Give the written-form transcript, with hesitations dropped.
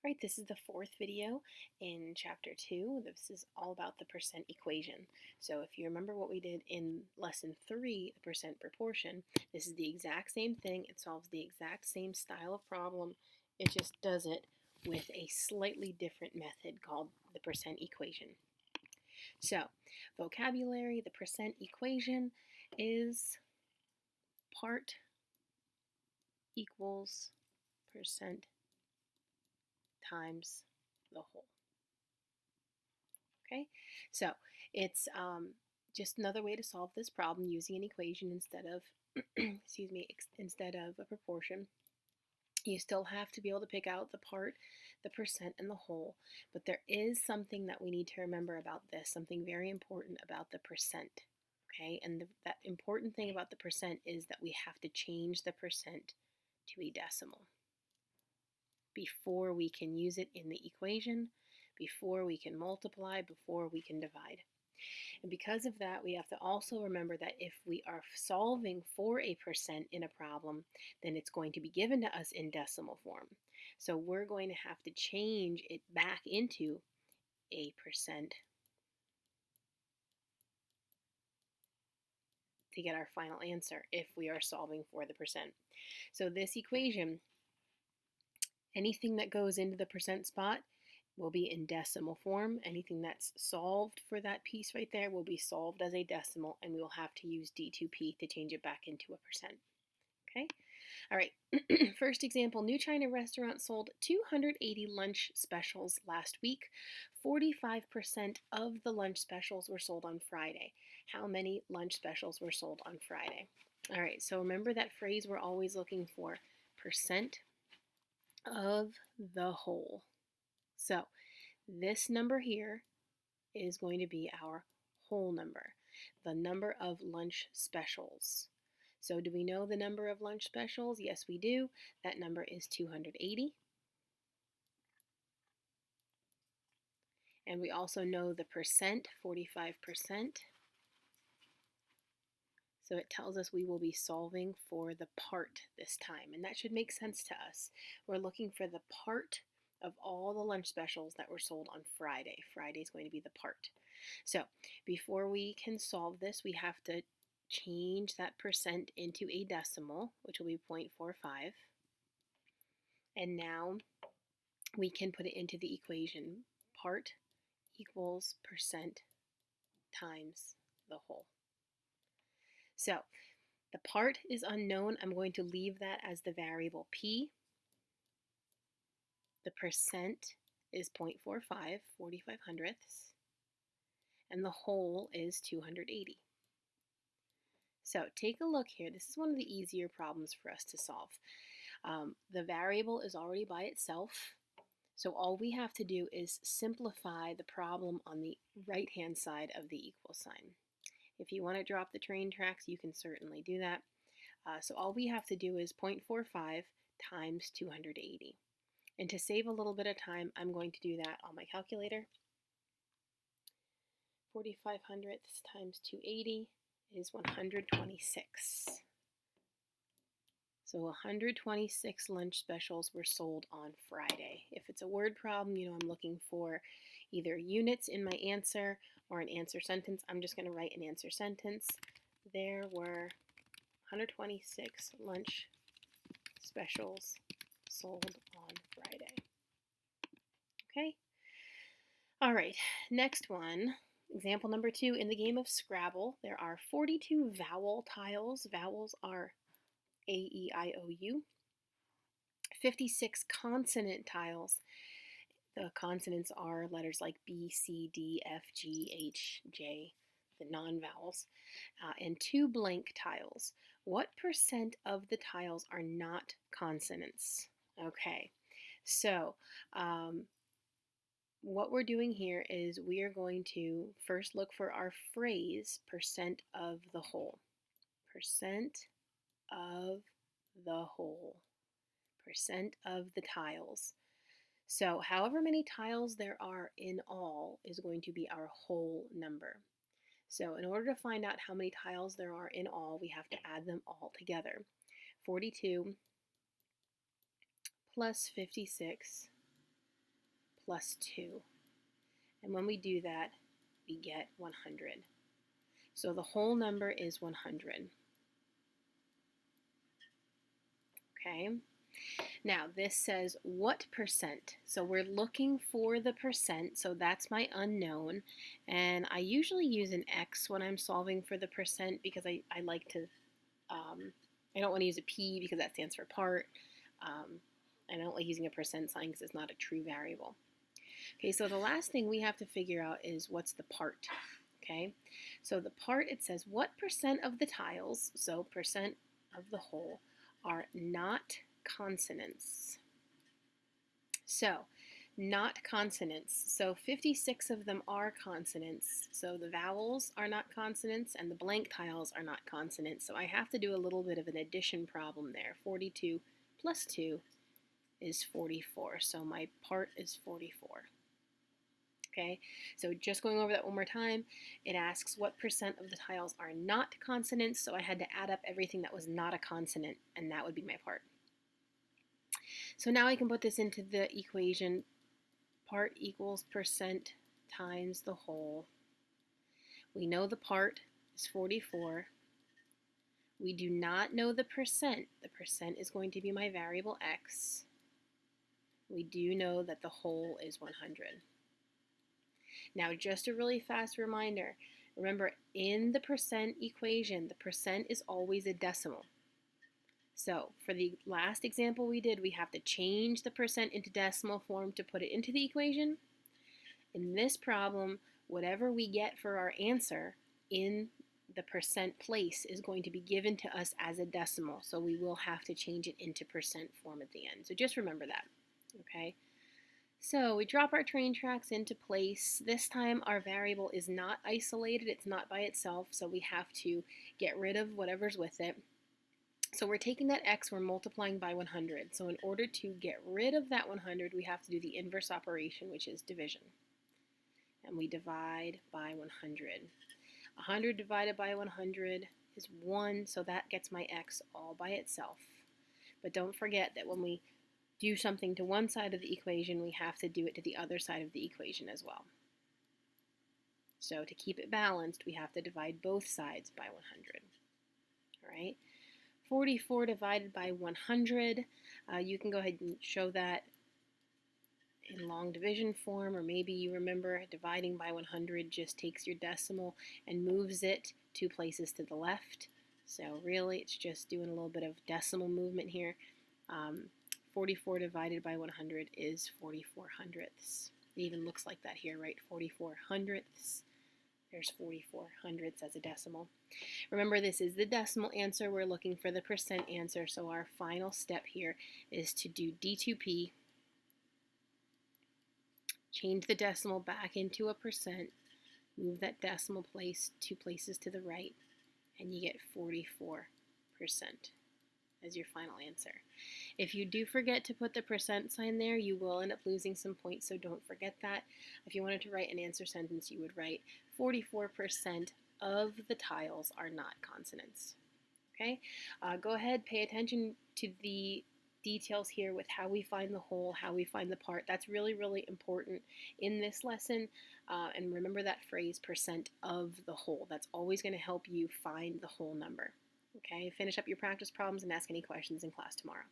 All right, this is the fourth video in chapter 2. This is all about the percent equation. So if you remember what we did in lesson 3, the percent proportion, this is the exact same thing. It solves the exact same style of problem. It just does it with a slightly different method called the percent equation. So vocabulary, the percent equation is part equals percent times the whole. Okay, so it's just another way to solve this problem using an equation instead of, excuse me, instead of a proportion. You still have to be able to pick out the part, the percent, and the whole, but there is something that we need to remember about this, something very important about the percent. Okay, and that important thing about the percent is that we have to change the percent to a decimal before we can use it in the equation, before we can multiply, before we can divide. And because of that, we have to also remember that if we are solving for a percent in a problem, then it's going to be given to us in decimal form. So we're going to have to change it back into a percent to get our final answer if we are solving for the percent. So this equation, anything that goes into the percent spot will be in decimal form. Anything that's solved for that piece right there will be solved as a decimal, and we will have to use D2P to change it back into a percent. Okay? All right. First example, New China restaurant sold 280 lunch specials last week. 45% of the lunch specials were sold on Friday. How many lunch specials were sold on Friday? All right, so remember that phrase we're always looking for, percent of the whole. So this number here is going to be our whole number, the number of lunch specials. So do we know the number of lunch specials? Yes, we do. That number is 280. And we also know the percent, 45%. So it tells us we will be solving for the part this time, and that should make sense to us. We're looking for the part of all the lunch specials that were sold on Friday. Friday is going to be the part. So before we can solve this, we have to change that percent into a decimal, which will be 0.45. And now we can put it into the equation. Part equals percent times the whole. So the part is unknown. I'm going to leave that as the variable p. The percent is 0.45, 45 hundredths. And the whole is 280. So take a look here. This is one of the easier problems for us to solve. The variable is already by itself. So all we have to do is simplify the problem on the right-hand side of the equal sign. If you want to drop the train tracks, you can certainly do that. So all we have to do is 0.45 times 280. And to save a little bit of time, I'm going to do that on my calculator. 45 hundredths times 280 is 126. So 126 lunch specials were sold on Friday. If it's a word problem, you know I'm looking for either units in my answer or an answer sentence. I'm just going to write an answer sentence. There were 126 lunch specials sold on Friday. Okay? All right, next one. Example number 2, in the game of Scrabble, there are 42 vowel tiles. Vowels are A, E, I, O, U. 56 consonant tiles. The consonants are letters like B, C, D, F, G, H, J, the non-vowels, and 2 blank tiles. What percent of the tiles are not consonants? Okay, so what we're doing here is we are going to first look for our phrase, percent of the whole. Percent of the whole. Percent of the tiles. So however many tiles there are in all is going to be our whole number. So in order to find out how many tiles there are in all, we have to add them all together. 42 plus 56 plus 2. And when we do that, we get 100. So the whole number is 100. Okay. Now this says what percent. So we're looking for the percent. So that's my unknown. And I usually use an X when I'm solving for the percent because I like to, I don't want to use a P because that stands for part. I don't like using a percent sign because it's not a true variable. Okay, so the last thing we have to figure out is what's the part. Okay, so the part, it says what percent of the tiles, so percent of the whole, are not consonants. So, not consonants. So 56 of them are consonants. So the vowels are not consonants and the blank tiles are not consonants. So I have to do a little bit of an addition problem there. 42 plus 2 is 44. So my part is 44. Okay, so just going over that one more time, it asks what percent of the tiles are not consonants, so I had to add up everything that was not a consonant, and that would be my part. So now I can put this into the equation, part equals percent times the whole. We know the part is 44. We do not know the percent. The percent is going to be my variable x. We do know that the whole is 100. Now, just a really fast reminder, remember in the percent equation, the percent is always a decimal. So for the last example we did, we have to change the percent into decimal form to put it into the equation. In this problem, whatever we get for our answer in the percent place is going to be given to us as a decimal. So we will have to change it into percent form at the end. So just remember that, okay? So we drop our train tracks into place. This time our variable is not isolated, it's not by itself, so we have to get rid of whatever's with it. So we're taking that x, we're multiplying by 100. So in order to get rid of that 100, we have to do the inverse operation, which is division. And we divide by 100. 100 divided by 100 is 1, so that gets my x all by itself. But don't forget that when we do something to one side of the equation, we have to do it to the other side of the equation as well. So to keep it balanced, we have to divide both sides by 100. All right, 44 divided by 100, you can go ahead and show that in long division form, or maybe you remember dividing by 100 just takes your decimal and moves it 2 places to the left. So really, it's just doing a little bit of decimal movement here. 44 divided by 100 is 44 hundredths. It even looks like that here, right? 44 hundredths. There's 44 hundredths as a decimal. Remember, this is the decimal answer. We're looking for the percent answer. So our final step here is to do D2P, change the decimal back into a percent, move that decimal place 2 places to the right, and you get 44% as your final answer. If you do forget to put the percent sign there, you will end up losing some points, so don't forget that. If you wanted to write an answer sentence, you would write 44% of the tiles are not consonants. Okay? Go ahead, pay attention to the details here with how we find the whole, how we find the part. That's really, really important in this lesson. And remember that phrase, percent of the whole. That's always going to help you find the whole number. Okay, finish up your practice problems and ask any questions in class tomorrow.